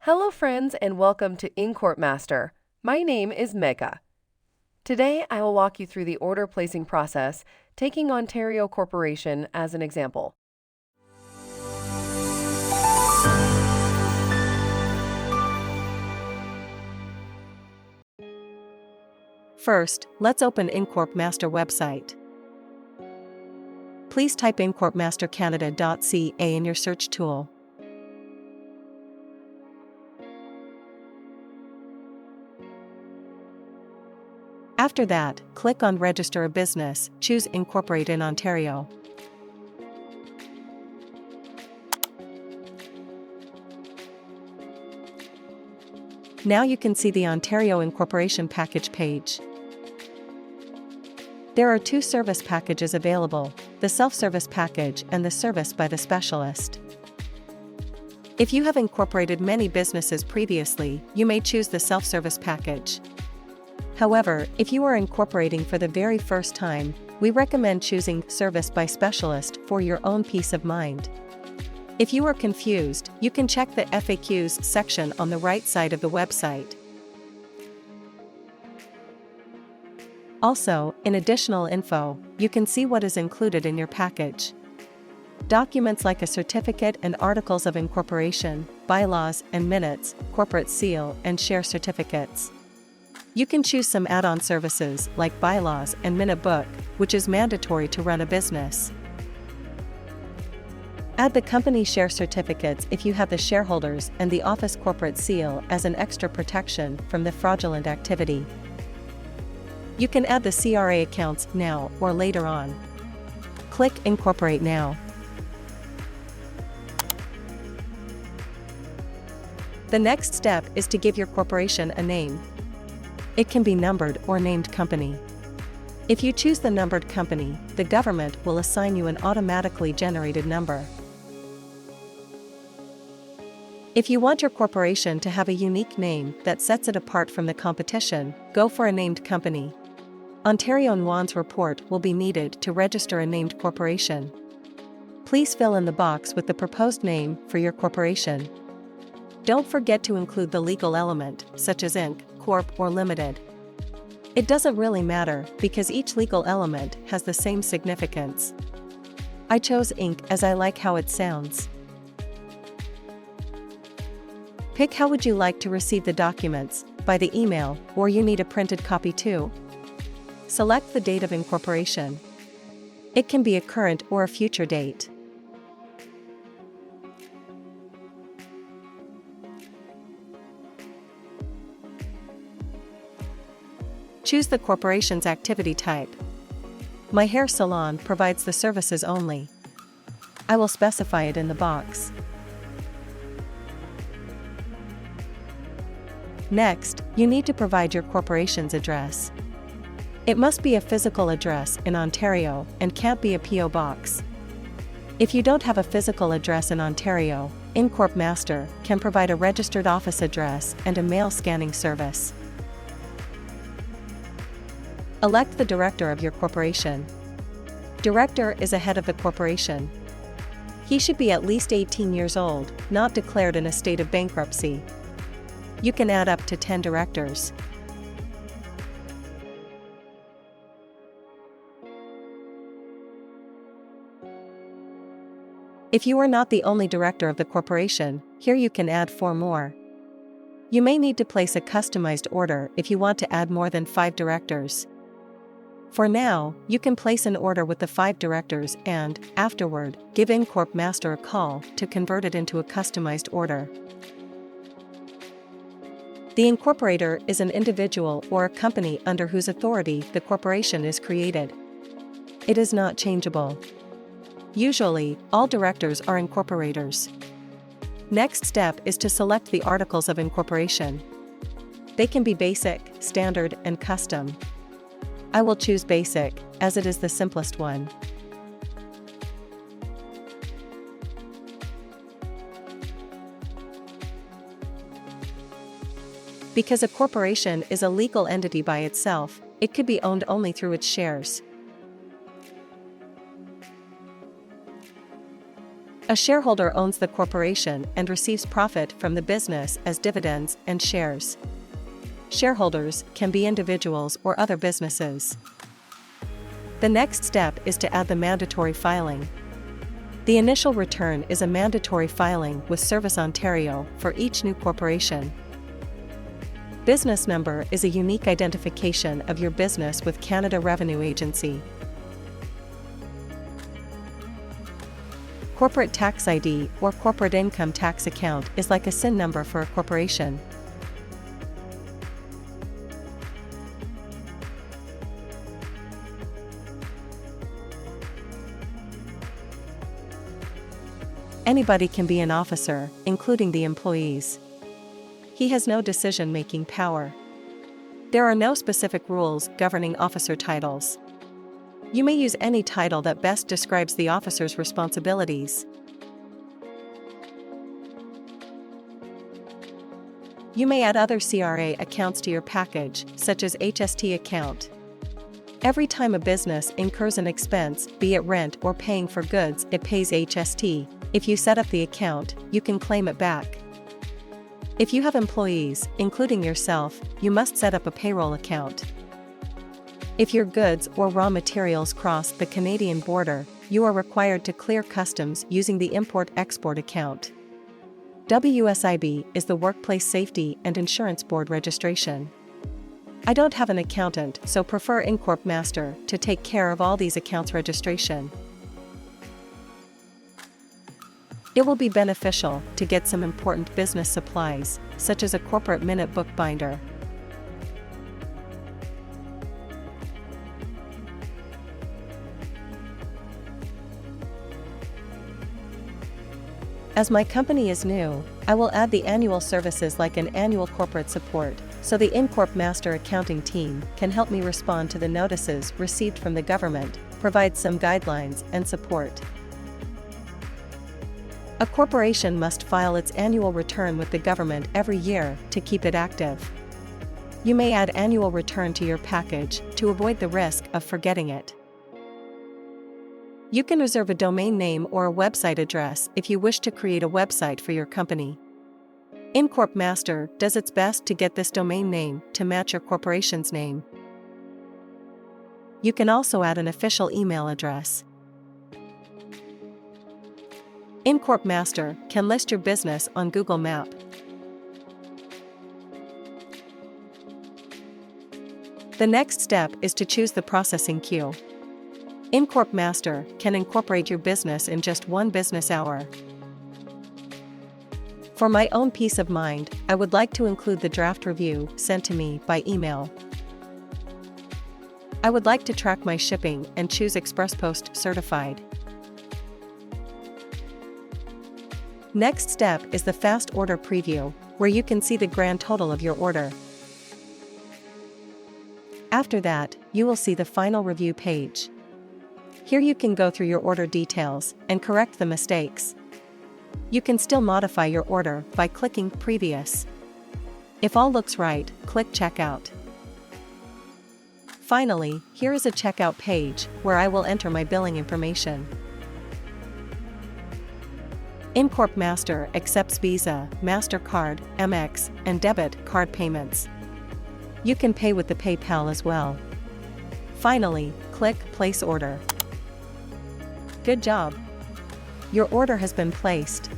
Hello friends and welcome to Incorp Master. My name is Mega. Today I will walk you through the order placing process, taking Ontario Corporation as an example. First, let's open Incorp Master website. Please type IncorpMasterCanada.ca in your search tool. After that, click on Register a Business, choose Incorporate in Ontario. Now you can see the Ontario Incorporation package page. There are two service packages available, the self-service package and the service by the specialist. If you have incorporated many businesses previously, you may choose the self-service package. However, if you are incorporating for the very first time, we recommend choosing Service by Specialist for your own peace of mind. If you are confused, you can check the FAQs section on the right side of the website. Also, in additional info, you can see what is included in your package. Documents like a certificate and articles of incorporation, bylaws and minutes, corporate seal and share certificates. You can choose some add-on services like bylaws and minute book, which is mandatory to run a business. Add the company share certificates if you have the shareholders and the office corporate seal as an extra protection from the fraudulent activity. You can add the CRA accounts now or later on. Click Incorporate now. The next step is to give your corporation a name. It can be numbered or named company. If you choose the numbered company, the government will assign you an automatically generated number. If you want your corporation to have a unique name that sets it apart from the competition, go for a named company. Ontario NUANS report will be needed to register a named corporation. Please fill in the box with the proposed name for your corporation. Don't forget to include the legal element, such as Inc., Corp. Or Limited. It doesn't really matter because each legal element has the same significance. I chose Inc. as I like how it sounds. Pick how would you like to receive the documents, by the email, or you need a printed copy too. Select the date of incorporation. It can be a current or a future date. Choose the corporation's activity type. My hair salon provides the services only. I will specify it in the box. Next, you need to provide your corporation's address. It must be a physical address in Ontario and can't be a P.O. box. If you don't have a physical address in Ontario, Incorp Master can provide a registered office address and a mail scanning service. Elect the director of your corporation. Director is a head of the corporation. He should be at least 18 years old, not declared in a state of bankruptcy. You can add up to 10 directors. If you are not the only director of the corporation, here you can add 4 more. You may need to place a customized order if you want to add more than 5 directors. For now, you can place an order with the 5 directors and, afterward, give Incorp Master a call to convert it into a customized order. The incorporator is an individual or a company under whose authority the corporation is created. It is not changeable. Usually, all directors are incorporators. Next step is to select the articles of incorporation. They can be basic, standard, and custom. I will choose basic, as it is the simplest one. Because a corporation is a legal entity by itself, it could be owned only through its shares. A shareholder owns the corporation and receives profit from the business as dividends and shares. Shareholders can be individuals or other businesses. The next step is to add the mandatory filing. The initial return is a mandatory filing with Service Ontario for each new corporation. Business number is a unique identification of your business with Canada Revenue Agency. Corporate tax ID or corporate income tax account is like a SIN number for a corporation. Anybody can be an officer, including the employees. He has no decision-making power. There are no specific rules governing officer titles. You may use any title that best describes the officer's responsibilities. You may add other CRA accounts to your package, such as HST account. Every time a business incurs an expense, be it rent or paying for goods, it pays HST. If you set up the account, you can claim it back. If you have employees, including yourself, you must set up a payroll account. If your goods or raw materials cross the Canadian border, you are required to clear customs using the Import-Export account. WSIB is the Workplace Safety and Insurance Board registration. I don't have an accountant, so prefer Incorp Master to take care of all these accounts registration. It will be beneficial to get some important business supplies, such as a corporate minute book binder. As my company is new, I will add the annual services like an annual corporate support, so the Incorp Master accounting team can help me respond to the notices received from the government, provide some guidelines and support. A corporation must file its annual return with the government every year to keep it active. You may add annual return to your package to avoid the risk of forgetting it. You can reserve a domain name or a website address if you wish to create a website for your company. Incorp Master does its best to get this domain name to match your corporation's name. You can also add an official email address. Incorp Master can list your business on Google Map. The next step is to choose the processing queue. Incorp Master can incorporate your business in just 1 business hour. For my own peace of mind, I would like to include the draft review sent to me by email. I would like to track my shipping and choose Express Post Certified. Next step is the fast order preview, where you can see the grand total of your order. After that, you will see the final review page. Here you can go through your order details and correct the mistakes. You can still modify your order by clicking Previous. If all looks right, click Checkout. Finally, here is a checkout page where I will enter my billing information. Incorp Master accepts Visa, MasterCard, Amex, and debit card payments. You can pay with the PayPal as well. Finally, click Place Order. Good job! Your order has been placed.